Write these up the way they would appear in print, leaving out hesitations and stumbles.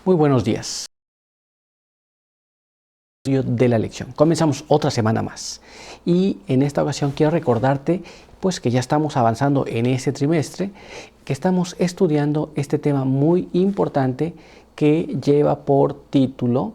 Muy buenos días. De la lección. Comenzamos otra semana más y en esta ocasión quiero recordarte pues que ya estamos avanzando en este trimestre, que estamos estudiando este tema muy importante que lleva por título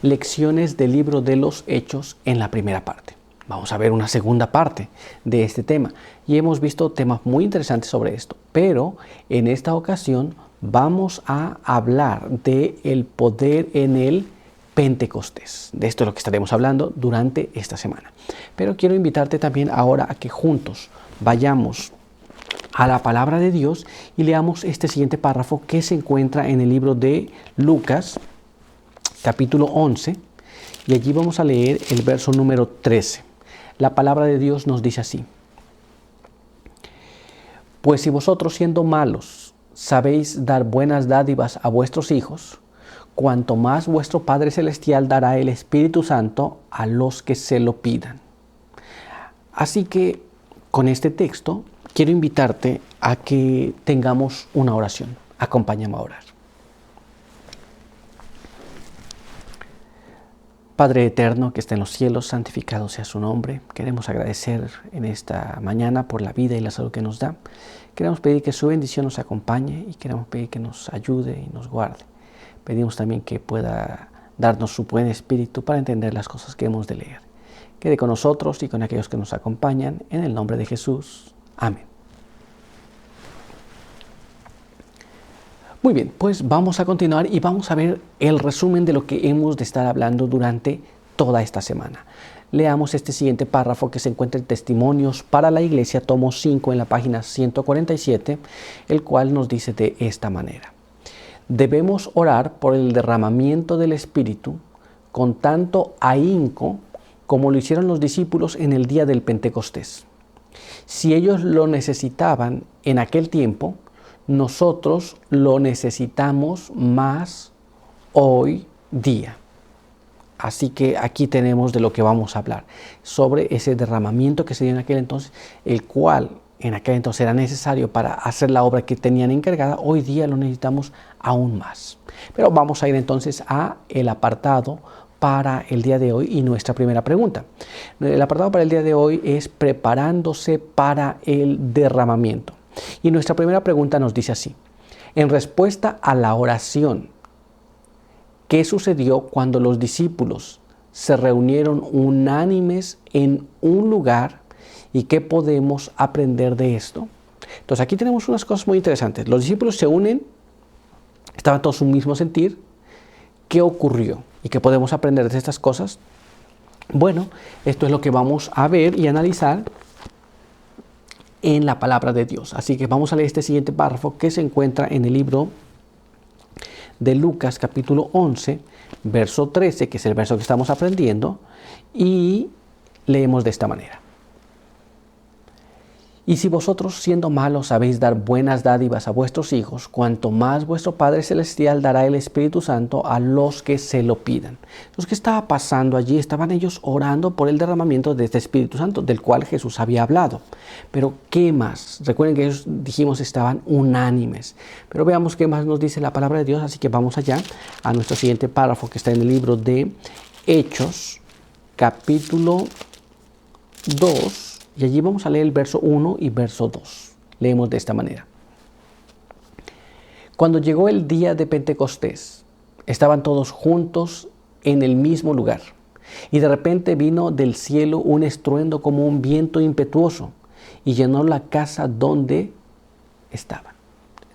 Lecciones del libro de los Hechos en la primera parte. Vamos a ver una segunda parte de este tema y hemos visto temas muy interesantes sobre esto, pero en esta ocasión vamos a hablar del poder en el Pentecostés. De esto es lo que estaremos hablando durante esta semana. Pero quiero invitarte también ahora a que juntos vayamos a la palabra de Dios y leamos este siguiente párrafo que se encuentra en el libro de Lucas, capítulo 11, y allí vamos a leer el verso número 13. La palabra de Dios nos dice así: Pues si vosotros siendo malos sabéis dar buenas dádivas a vuestros hijos, cuanto más vuestro Padre Celestial dará el Espíritu Santo a los que se lo pidan. Así que con este texto quiero invitarte a que tengamos una oración. Acompáñame a orar. Padre eterno que está en los cielos, santificado sea su nombre. Queremos agradecer en esta mañana por la vida y la salud que nos da. Queremos pedir que su bendición nos acompañe y queremos pedir que nos ayude y nos guarde. Pedimos también que pueda darnos su buen espíritu para entender las cosas que hemos de leer. Quede con nosotros y con aquellos que nos acompañan, en el nombre de Jesús. Amén. Muy bien, pues vamos a continuar y vamos a ver el resumen de lo que hemos de estar hablando durante toda esta semana. Leamos este siguiente párrafo que se encuentra en Testimonios para la Iglesia, tomo 5, en la página 147, el cual nos dice de esta manera: Debemos orar por el derramamiento del Espíritu con tanto ahínco como lo hicieron los discípulos en el día del Pentecostés. Si ellos lo necesitaban en aquel tiempo, nosotros lo necesitamos más hoy día. Así que aquí tenemos de lo que vamos a hablar, sobre ese derramamiento que se dio en aquel entonces, el cual en aquel entonces era necesario para hacer la obra que tenían encargada. Hoy día lo necesitamos aún más. Pero vamos a ir entonces a el apartado para el día de hoy y nuestra primera pregunta. El apartado para el día de hoy es preparándose para el derramamiento. Y nuestra primera pregunta nos dice así: en respuesta a la oración, ¿qué sucedió cuando los discípulos se reunieron unánimes en un lugar? ¿Y qué podemos aprender de esto? Entonces aquí tenemos unas cosas muy interesantes. Los discípulos se unen, estaban todos en un mismo sentir. ¿Qué ocurrió? ¿Y qué podemos aprender de estas cosas? Bueno, esto es lo que vamos a ver y analizar en la palabra de Dios. Así que vamos a leer este siguiente párrafo que se encuentra en el libro de Lucas, capítulo 11, verso 13, que es el verso que estamos aprendiendo, y leemos de esta manera: Y si vosotros siendo malos sabéis dar buenas dádivas a vuestros hijos, cuanto más vuestro Padre Celestial dará el Espíritu Santo a los que se lo pidan. Entonces, ¿qué estaba pasando allí? Estaban ellos orando por el derramamiento de este Espíritu Santo, del cual Jesús había hablado. Pero, ¿qué más? Recuerden que ellos, dijimos, estaban unánimes. Pero veamos qué más nos dice la palabra de Dios. Así que vamos allá a nuestro siguiente párrafo que está en el libro de Hechos, capítulo 2. Y allí vamos a leer el verso 1 y verso 2. Leemos de esta manera: Cuando llegó el día de Pentecostés, estaban todos juntos en el mismo lugar. Y de repente vino del cielo un estruendo como un viento impetuoso y llenó la casa donde estaban.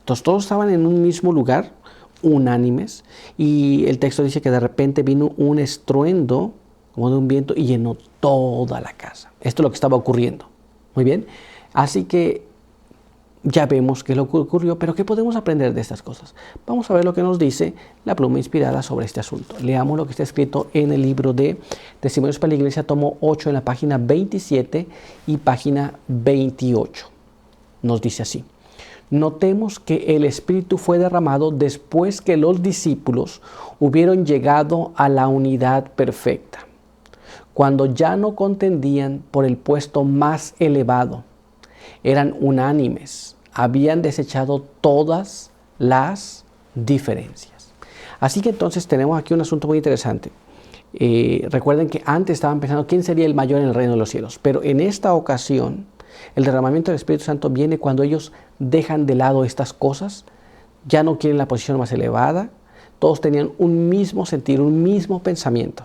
Entonces todos estaban en un mismo lugar, unánimes. Y el texto dice que de repente vino un estruendo como de un viento y llenó toda la casa. Esto es lo que estaba ocurriendo. Muy bien. Así que ya vemos qué es lo que ocurrió, pero ¿qué podemos aprender de estas cosas? Vamos a ver lo que nos dice la pluma inspirada sobre este asunto. Leamos lo que está escrito en el libro de Testimonios para la Iglesia, tomo 8, en la página 27 y página 28. Nos dice así: Notemos que el Espíritu fue derramado después que los discípulos hubieron llegado a la unidad perfecta, cuando ya no contendían por el puesto más elevado, eran unánimes, habían desechado todas las diferencias. Así que entonces tenemos aquí un asunto muy interesante. Recuerden que antes estaban pensando quién sería el mayor en el reino de los cielos, pero en esta ocasión el derramamiento del Espíritu Santo viene cuando ellos dejan de lado estas cosas, ya no quieren la posición más elevada, todos tenían un mismo sentir, un mismo pensamiento.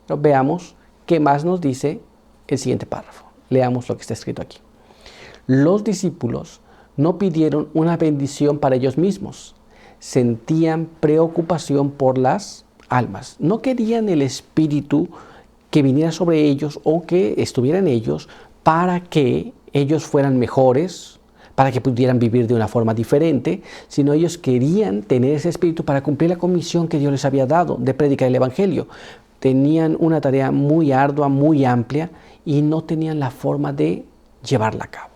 Pero veamos qué más nos dice el siguiente párrafo. Leamos lo que está escrito aquí. Los discípulos no pidieron una bendición para ellos mismos, sentían preocupación por las almas. No querían el Espíritu que viniera sobre ellos o que estuviera en ellos para que ellos fueran mejores, para que pudieran vivir de una forma diferente, sino ellos querían tener ese Espíritu para cumplir la comisión que Dios les había dado de predicar el Evangelio. Tenían una tarea muy ardua, muy amplia y no tenían la forma de llevarla a cabo.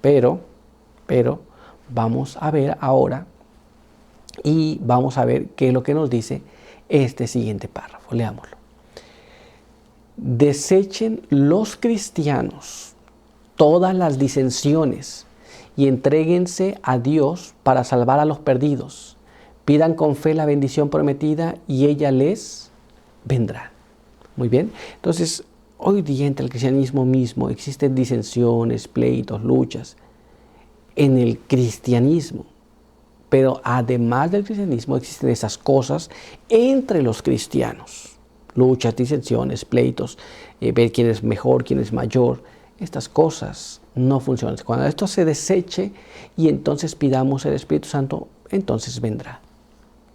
Pero vamos a ver ahora y vamos a ver qué es lo que nos dice este siguiente párrafo. Leámoslo. Desechen los cristianos todas las disensiones y entréguense a Dios para salvar a los perdidos. Pidan con fe la bendición prometida y ella les vendrá. Muy bien. Entonces, hoy día entre el cristianismo mismo existen disensiones, pleitos, luchas en el cristianismo. Pero además del cristianismo existen esas cosas entre los cristianos. Luchas, disensiones, pleitos, ver quién es mejor, quién es mayor. Estas cosas no funcionan. Cuando esto se deseche y entonces pidamos el Espíritu Santo, entonces vendrá.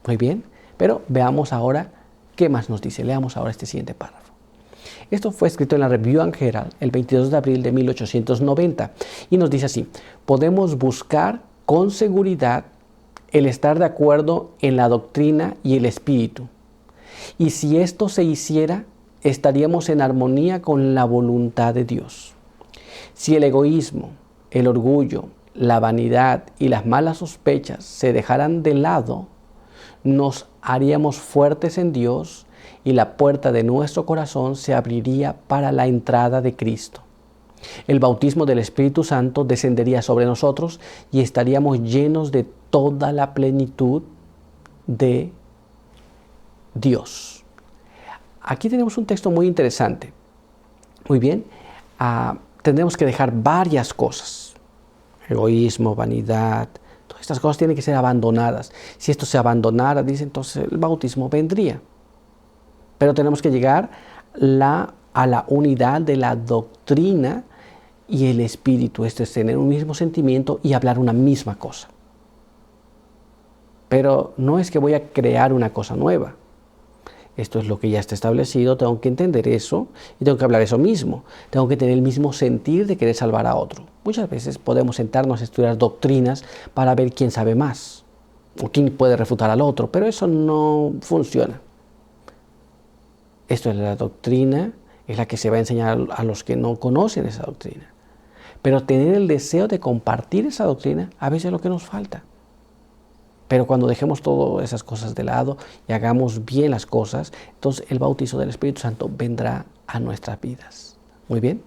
Muy bien, pero veamos ahora qué más nos dice. Leamos ahora este siguiente párrafo. Esto fue escrito en la Review and Herald el 22 de abril de 1890 y nos dice así: podemos buscar con seguridad el estar de acuerdo en la doctrina y el espíritu. Y si esto se hiciera, estaríamos en armonía con la voluntad de Dios. Si el egoísmo, el orgullo, la vanidad y las malas sospechas se dejaran de lado, nos haríamos fuertes en Dios y la puerta de nuestro corazón se abriría para la entrada de Cristo. El bautismo del Espíritu Santo descendería sobre nosotros y estaríamos llenos de toda la plenitud de Dios. Aquí tenemos un texto muy interesante. Muy bien, tendremos que dejar varias cosas. Egoísmo, vanidad, todas estas cosas tienen que ser abandonadas. Si esto se abandonara, dice, entonces el bautismo vendría. Pero tenemos que llegar a la unidad de la doctrina y el espíritu. Esto es tener un mismo sentimiento y hablar una misma cosa. Pero no es que voy a crear una cosa nueva. Esto es lo que ya está establecido, tengo que entender eso y tengo que hablar eso mismo. Tengo que tener el mismo sentir de querer salvar a otro. Muchas veces podemos sentarnos a estudiar doctrinas para ver quién sabe más o quién puede refutar al otro, pero eso no funciona. Esto es la doctrina, es la que se va a enseñar a los que no conocen esa doctrina. Pero tener el deseo de compartir esa doctrina a veces es lo que nos falta. Pero cuando dejemos todas esas cosas de lado y hagamos bien las cosas, entonces el bautizo del Espíritu Santo vendrá a nuestras vidas. Muy bien.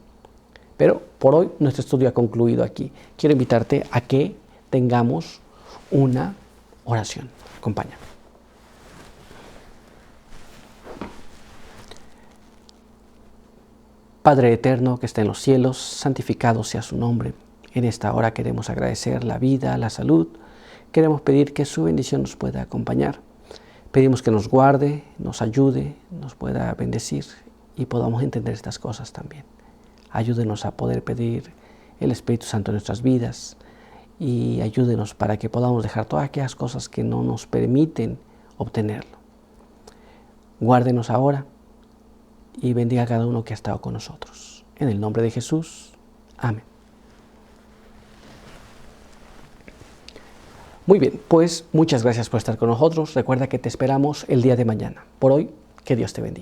Pero por hoy nuestro estudio ha concluido aquí. Quiero invitarte a que tengamos una oración. Acompáñame. Padre eterno que está en los cielos, santificado sea su nombre. En esta hora queremos agradecer la vida, la salud. Queremos pedir que su bendición nos pueda acompañar. Pedimos que nos guarde, nos ayude, nos pueda bendecir y podamos entender estas cosas también. Ayúdenos a poder pedir el Espíritu Santo en nuestras vidas y ayúdenos para que podamos dejar todas aquellas cosas que no nos permiten obtenerlo. Guárdenos ahora y bendiga a cada uno que ha estado con nosotros. En el nombre de Jesús. Amén. Muy bien, pues muchas gracias por estar con nosotros. Recuerda que te esperamos el día de mañana. Por hoy, que Dios te bendiga.